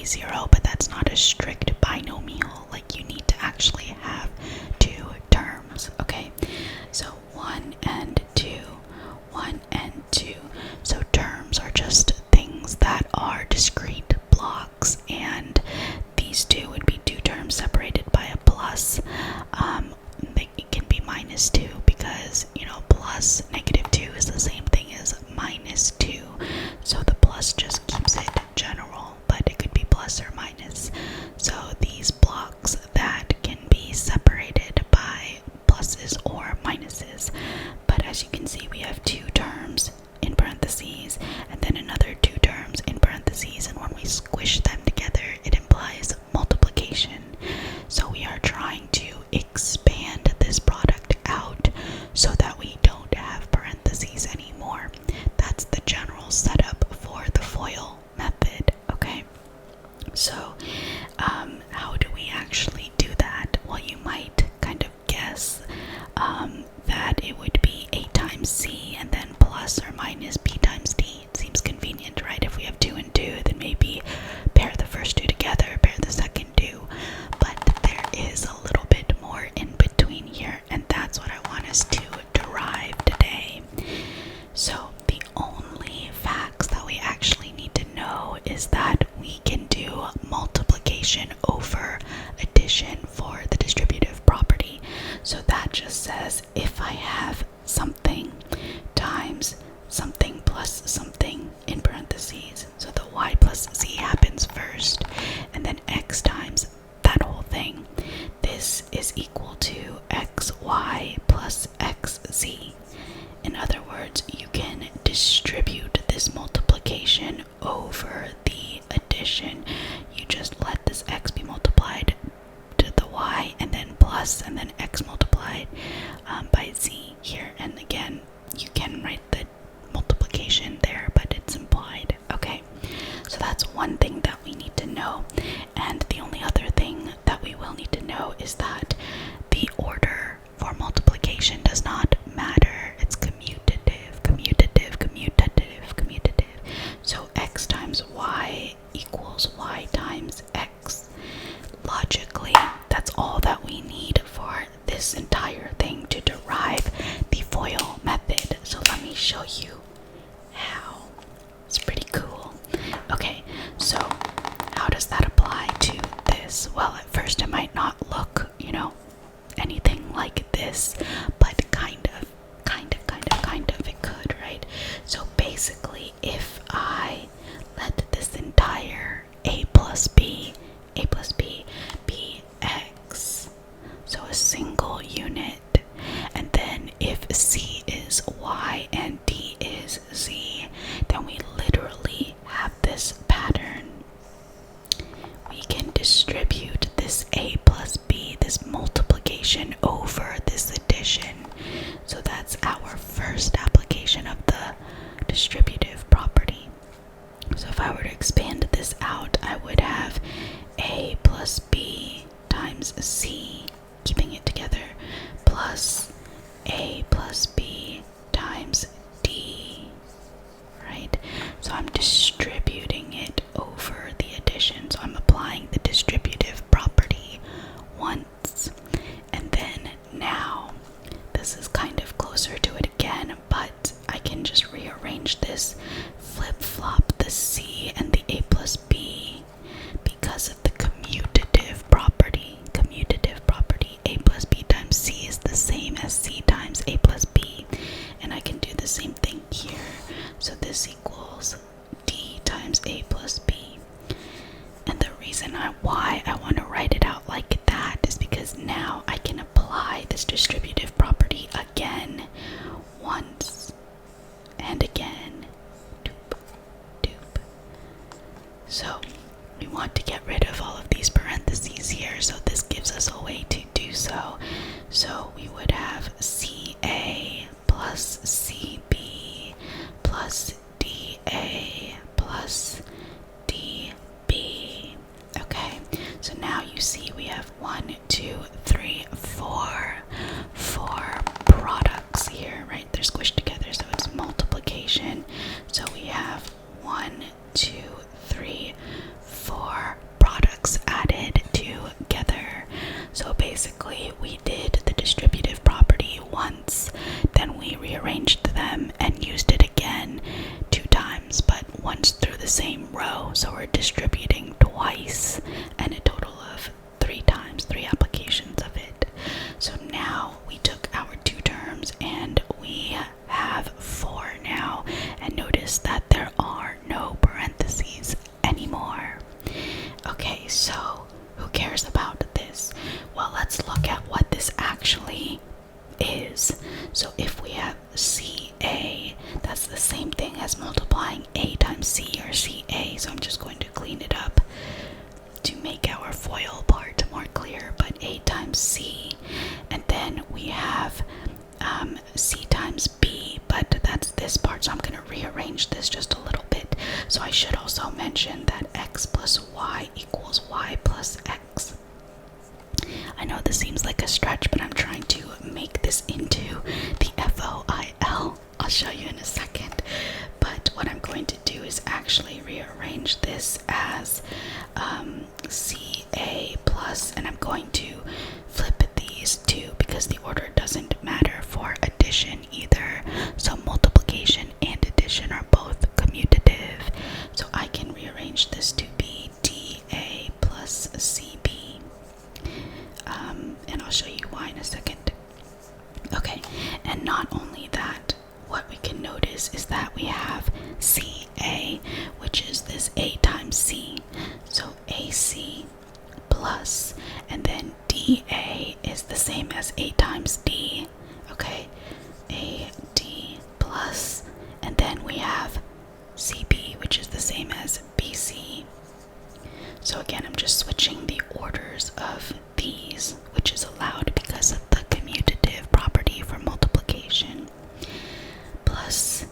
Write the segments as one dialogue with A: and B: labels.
A: 0, but that's not a strict binomial. Like, you need to actually have two terms, okay? So 1 and 2, 1 and 2. So terms are just things that are discrete blocks, and these two would be two terms separated by a plus. It can be minus 2 because, you know, plus -2 is the same thing as minus 2. So the plus just keeps it general, but it could be plus or minus. So these blocks that can be separated by pluses or minuses. But as you can see, we have two terms in parentheses and then another two terms in parentheses, and when we squish them together, it implies multiplication. So we are trying to expand this product out so that we don't have parentheses anymore. That's the general setup for the FOIL method, okay? So how do we actually do that? Well, you might kind of guess that it would be A times C and then plus or minus B times D. It seems convenient, right? If we have 2 and 2, then maybe pair the first two together, pair the second two. But there is a little bit more in between here, and that's what I want us to derive today. So the only facts that we actually need to know is that we can do multiplication over addition for the distributive property. So that just says if I have something times something plus something in parentheses, so the y plus z happens first, and then x times that whole thing, this is equal to xy plus xz. In other words, you can distribute this multiplication over the addition. You just let this x be multiplied to the y, and then plus, and then x multiplied by z here. And again, you can write the multiplication there, but it's implied, okay? So that's one thing that we need to know. And the only other thing that we will need to know is that the order for multiplication does not matter. It's commutative, commutative, commutative, commutative. So x times y equals y times x. Logically, that's all that we need for this entire thing to derive the FOIL method. So let me show you how. It's pretty cool. Okay, so how does that apply to this? Well, at first it might not look, you know, anything like this, but kind of it could, right? So basically, if I let this entire a plus b be x, so a single unit, and then if c is y and d is z, then we literally have this pattern. We can distribute this a plus b, this multiplication, over this addition. So that's our first application of the distributive property. So if I were to expand this out, I would have a plus b times c, keeping it together, plus a plus b times d, right? So I'm distributing it over the addition. So I'm applying the distributive property once. And then now, this is kind of closer to it again, but I can just rearrange this, flip-flop the c and the a plus b because of the commutative property. Commutative property, a plus b times c is the same as c times a plus b. And I can do the same thing here. So this equals d times a plus b. And the reason why I want to write it out like that is because now I can apply this distributive property again, once and again. Doop, doop. So we want to get rid of all of these parentheses here, so this gives us a way to do so. So we would have CA plus CB plus DA plus DB. Okay, so now you see we have 1, 2, 3, 4 products here, right? They're squished together, so it's multiplication. So we have 1, 2, 3, 4 Okay, so who cares about this? Well, let's look at what this actually is. So if we have CA, that's the same thing as multiplying A times C or CA. So I'm just going to clean it up to make our FOIL part more clear. But A times C, and then we have C times B, but that's this part, so I'm going to rearrange this just a little bit. So I should also mention that x plus y equals y plus x. I know this seems like a stretch, but I'm trying to make this into the F.O.I.L. I'll show you in a second. But what I'm going to do is actually rearrange this as CA plus, and I'm going to flip these two because the order doesn't matter for addition either. So multiplication and addition are both commutative. So I can rearrange this to be DA plus CB. And I'll show you why in a second. Okay, and not only that, what we can notice is that we have CA, which is this A times C. So AC plus, and then DA is the same as A times D. Okay, AD plus, and then we have CB, which is the same as BC. So again, I'm just switching the orders of these, which is allowed because of the commutative property for multiplication. Plus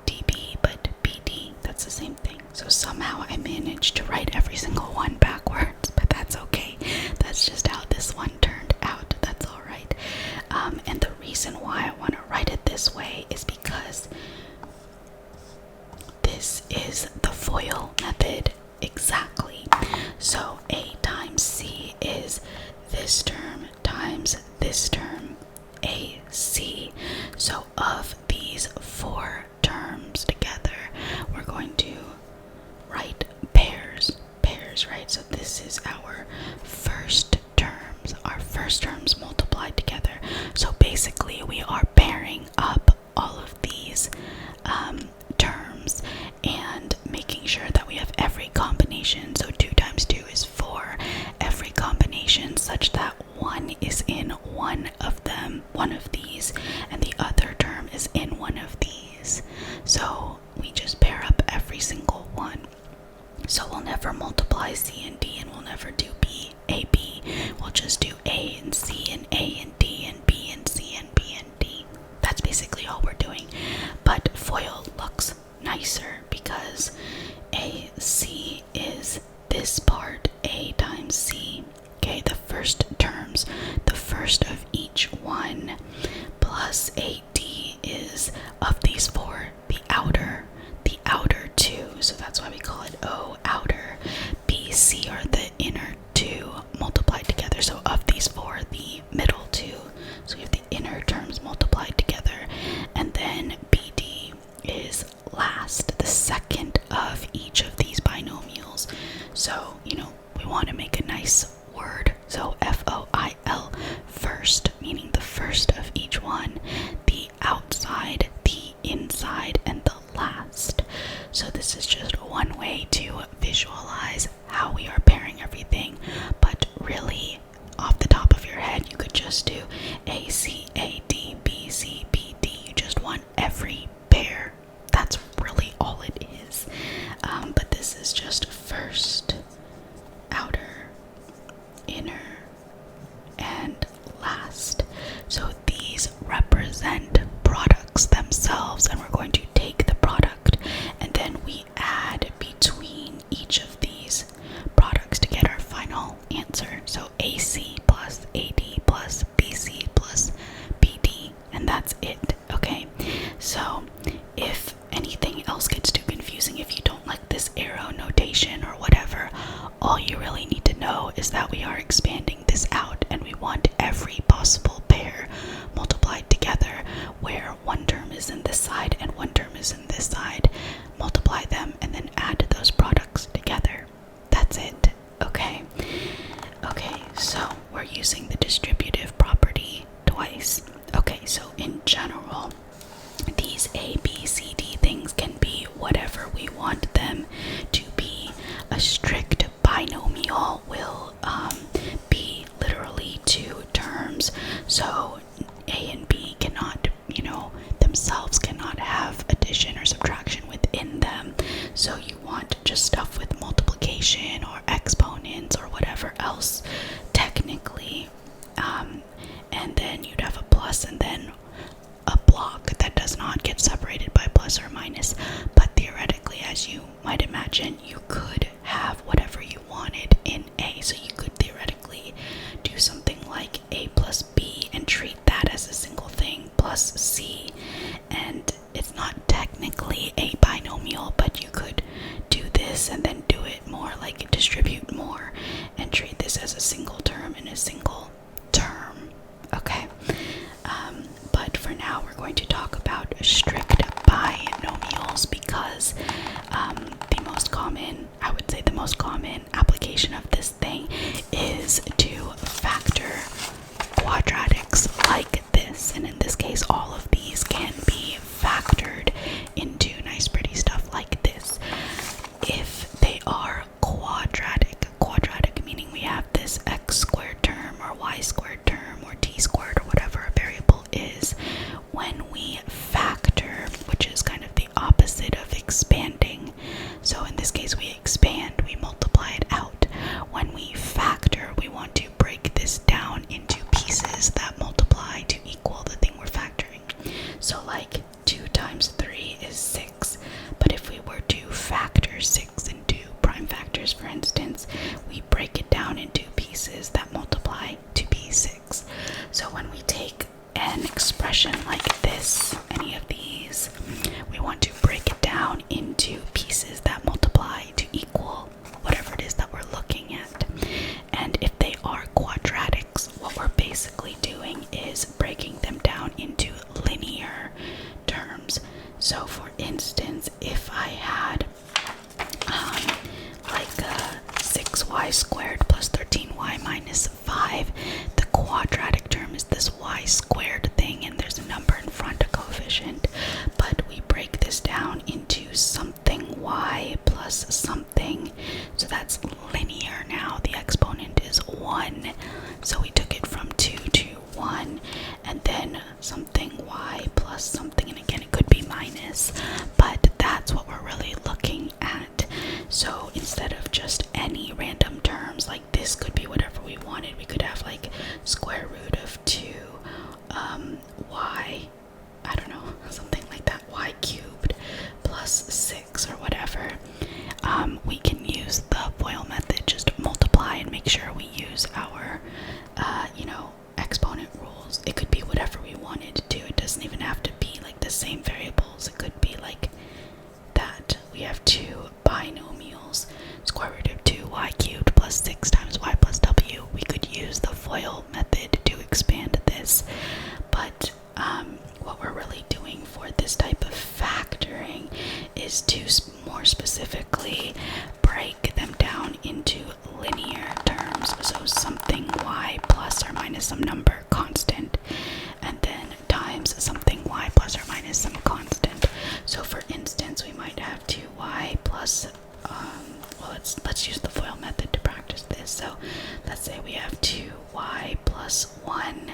A: DB, but BD, that's the same thing. So somehow I managed to write every single one backwards, but that's okay. That's just how this one turned out. That's all right. And the reason why I want to write it this way is because this is the FOIL method exactly. So A times C is this term times this term, AC. So of these four terms together, we're going to write pairs, right? So this is our first terms multiplied together. So basically we are pairing up all of these terms and making sure that we have every combination. So 2 times 2 is 4. Every combination such that one is in one of these, and the other term is in one of these. So we just pair up every single one. So we'll never multiply C and D, and we'll never do B, A, B. We'll just do A and C and A and D and B and C and B and D. That's basically all we're doing. But FOIL looks nicer because AC is this part, A times C. Okay, the first terms, the first of each one, plus AD is of these four, the outer two. So that's why we call it O outer. BC are the inner two multiplied together. So of these four, the middle two. So we have the inner terms multiplied together. And then BD is last, the second of each of these binomials. So, we want to make a nice word. So FOIL, first, meaning the first of each one, the outside, the inside, and the last. So this is just one way to visualize how we are pairing everything, but really off the top of your head you could just do A, C, A, D, B, C, B, D. You just want every pair. That's really all it is. But this is just first, outer, inner, and last. So these represent products themselves, and we're going to take the product and then we add between each of these products to get our final answer. So AC plus AD plus BC plus BD, and that's it. Okay, so if anything else gets too confusing, if you don't like this arrow notation or whatever, all you really need to know is that we are expanding this out and we want every possible pair multiplied together, where one term is in this side and one term is in this side. Multiply them and then add those products together. That's it. Okay, so we're using the distributive property twice. Okay, so in general, these A, B, C, D things can be whatever we want them to be. A strict binomial fraction or exponents or whatever else technically, and then you'd have a plus and then a block that does not get separated by plus or minus. But theoretically, as you might imagine, you could have whatever you wanted in A. So you could theoretically do something like A plus B and treat that as a single thing, plus C, and it's not technically a binomial, but you could do this and then do it more, like distribute more and treat this as a single term and a single term. Okay, but for now we're going to talk about strict binomials because the most common, I would say the most common application of this thing is to factor quadratics like this, and in this case all of these can be factored into nice pretty stuff like this if they are quadratic meaning we have this x squared term or y squared term or t squared or whatever a variable is. When we factor, which is kind of the opposite of expanding, so in this case we expand, we multiply it out. When we factor, we want to break this down into pieces that multiply to equal the thing we're factoring. So like 2 times 3 is 6, but if we were to factor 6 into prime factors, for instance, we break it down into pieces that multiply to be 6. So when we take an expression like this, any of these, we want to break it down into pieces that multiply to equal whatever it is that we're looking at. And if they are quadratics, what we're basically doing is breaking them down into linear terms. So for instance, if I had like 6y squared plus 13y minus 5, the quadratic term is this y squared thing, and there's a number in front, a coefficient, but we break this down into something y plus something, so that's linear now. The exponent is 1, so we took it from 2 to 1, and then something y plus something, and again it could be minus, but that's what we're really looking at. So instead of just any random terms, like this could be whatever we wanted. We could have like square root of 2 y, I don't know, something like that, y cubed plus 6 or whatever. We can use the F.O.I.L method, just multiply and make sure we use our exponent rules. It could be whatever we wanted to. It doesn't even have to be like the same variables. It could be like that. We have 2 binomials, square root of 2y cubed plus 6 times y plus w. We could use the F.O.I.L method to expand this, but what we're really doing for this type of factoring is to more specifically break them down into linear terms. So something y plus or minus some number constant, and then times something y plus or minus some constant. So for instance, we might have 2y plus let's use the F.O.I.L method to practice this. So let's say we have 2y plus 1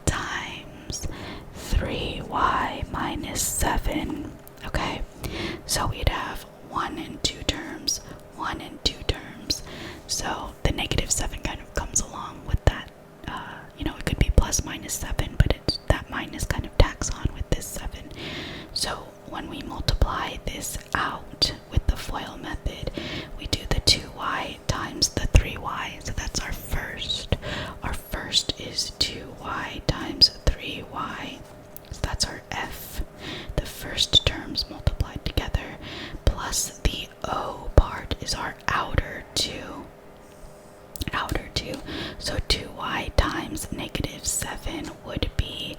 A: times 3y minus 7. Okay, so we'd have 1 and 2 terms, 1 and 2 terms. So the negative 7 kind of comes along with that. It could be plus minus 7, but that minus kind of tacks on with this 7. So when we multiply this out with the F.O.I.L method, we do the 2y times the 3y. So that's our first. Our first is 2y times 3y. So that's our f. The first terms multiplied together, plus the o part is our outer 2. So 2y times negative 7 would be,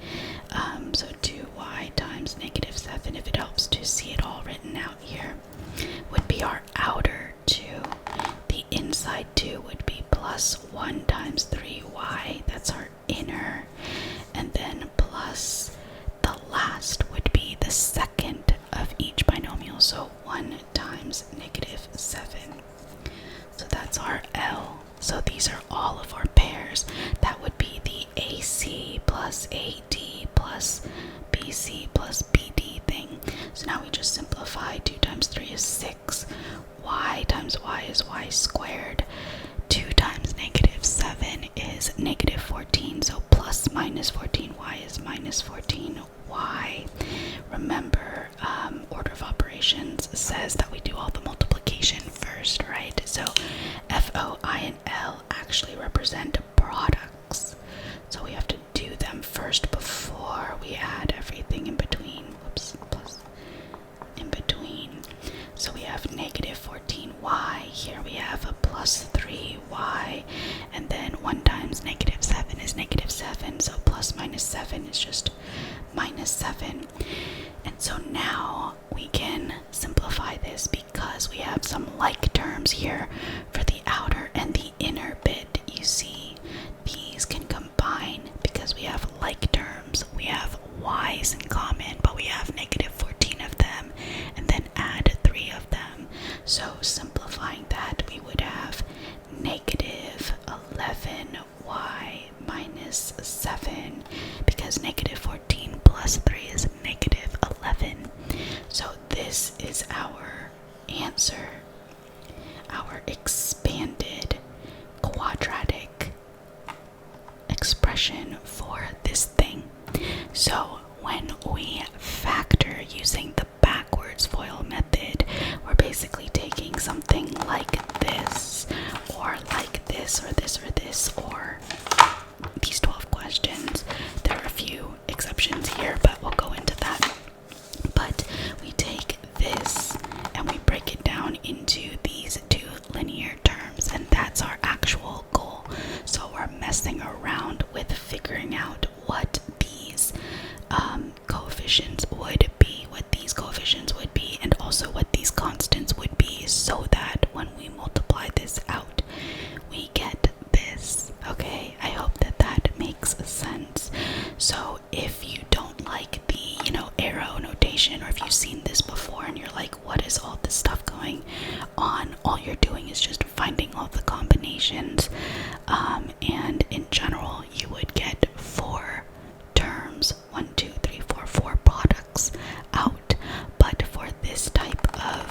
A: so 2y times negative 7, if it helps to see it all written out here, would be our outer 2. The inside 2 would be plus 1 times 3y, that's our inner, and then plus the last would be the second of each binomial, so 1 times negative 7. So that's our L. So these are all of our pairs. That would be the AC plus AD plus plus BC plus BD thing. So now we just simplify. 2 times 3 is 6. Y times y is y squared. 2 times negative 7 is negative 14. So plus minus 14y is minus 14y. Remember, order of operations says that we do all the multiplication first, right? So F.O.I. and L actually represent products. So we have to do them first before we add everything in between. Whoops, plus in between. So we have negative 14y. Here we have a plus 3y. And then 1 times negative 7 is negative 7. So plus minus 7 is just minus 7. And so now we can simplify this because we have some like terms here for the outer and the inner bit. You see, these can combine because we have like terms. We have y's in common, but we have negative 14 of them, and then add 3 of them. So simplifying that, we would have negative 11y minus 7, because negative 14 plus 3 is negative 11. So this is our answer, our expanded quadratic expression for this thing. So when we factor using the backwards FOIL method, we're basically taking something like this, or like this, or this, or this, or these 12 questions. There are a few exceptions here, but we'll go into that. But we take this and we break it down into these 2 linear terms, and that's our actual goal. So we're messing around with figuring out what these coefficients would be, and also what these constants would be, so that when we multiply this out, we get this. Okay, I hope that that makes sense. So if you don't like the, arrow notation, or if you've seen this before and you're like, what is all this stuff going on? All you're doing is just finding all the combinations. And in general, you would get 4 terms, 1, 2, 3, 4, 4 products out. But for this type of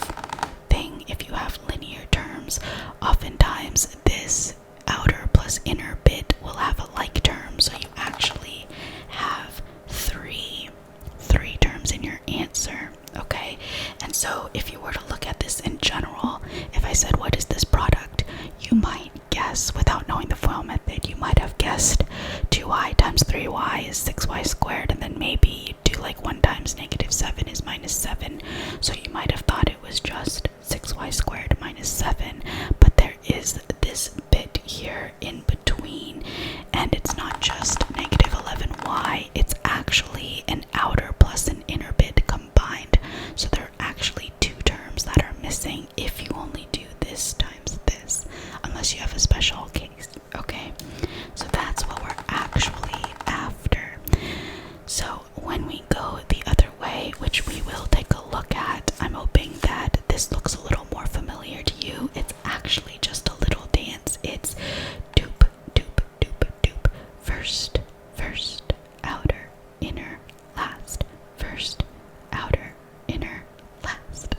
A: thing, if you have linear terms, oftentimes this outer plus inner bit will have a like term, so you actually have three terms in your answer. Okay, and so if you were to look at this in general, if I said, what is this product, you might guess, without knowing the FOIL method, you might have guessed 2y times 3y is 6y squared, and then maybe you do like 1 times negative 7 is minus 7. So you might have thought it was just 6y squared minus 7, but there is this bit here in between, and it's not just negative 11y, it's actually an outer plus an inner bit combined. So there are actually 2 terms that are missing if you only do this times this, unless you have a special case. Okay, so that's what we're actually after. So when we go the other way, which we will take a look at, I'm hoping that this looks a little more familiar to you. It's actually just a little dance. It's doop, doop, doop, doop. First, outer, inner, last. First, outer, inner, last.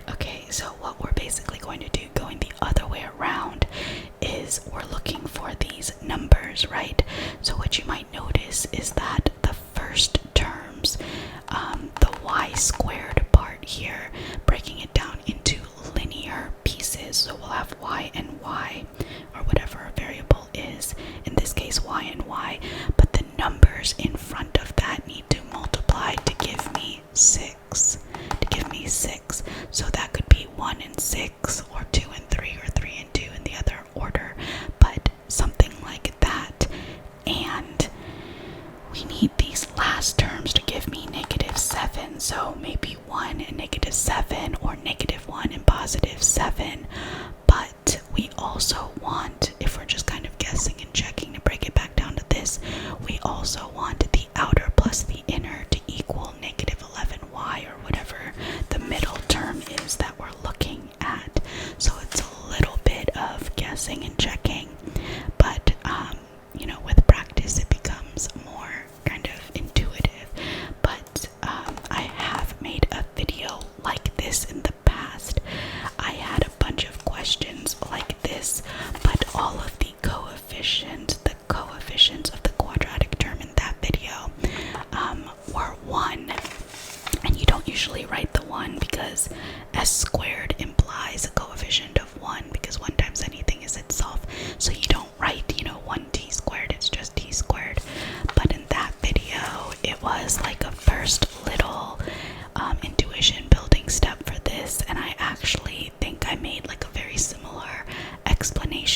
A: Okay, so what we're basically going to do, going the other way around, is we're looking for these numbers, right? So what you might notice is that the first terms, the y squared part here, breaking it down into linear pieces. So we'll have y and y, or whatever a variable is, in this case y and y, but the numbers in front of that need to multiply to give me 6. So that could be 1 and 6, or 2 and 3, or 3 and 2 in the other order, but something like that. And we need these last terms to give me negative 7, so maybe 1 and negative 7, or negative 1 and positive 7. But we also want, if we're just kind of guessing and checking to break it back down to this, we also want the outer plus the inner to equal negative 11y, or whatever the middle term is that we're looking at. So it's a little bit of guessing and checking, but with practice it becomes more kind of intuitive.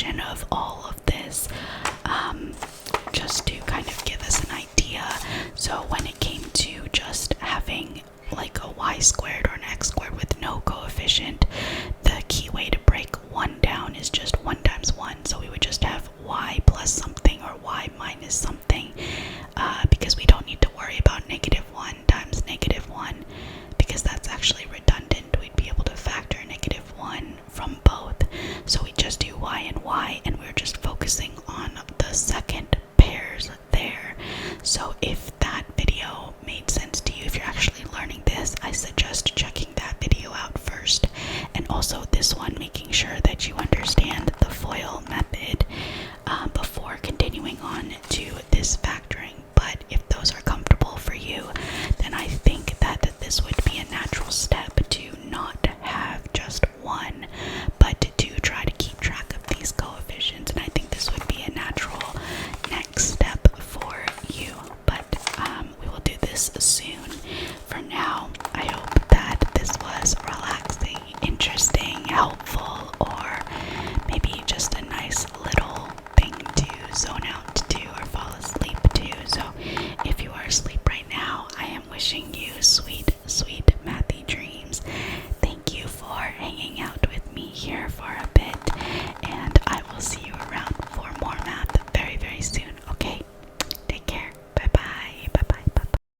A: fraction of all of this, just to kind of give us an idea. So when it came to just having like a y squared or an x squared with no coefficient, the key way to break 1 down is just 1 times 1. So we would just have y plus something or y minus something, because we don't need to worry about -1 times -1, because that's actually redundant. We'd be able to factor -1 from both. So we just do y, and we're just focusing on the second pairs there. So if that video made sense to you, if you're actually learning this, I suggest checking that video out first, and also this one, making sure that you understand the F.O.I.L method before continuing on to this factoring. But if those are comfortable for you, then I think that this would be a natural step to not have just one, but to try to keep track of these coefficients. And I think this would be a natural next step for you. But we will do this soon. For now, I hope that this was relaxing, interesting, helpful, or maybe just a nice little thing to zone out to or fall asleep to. So if you are asleep right now, I am wishing you sweet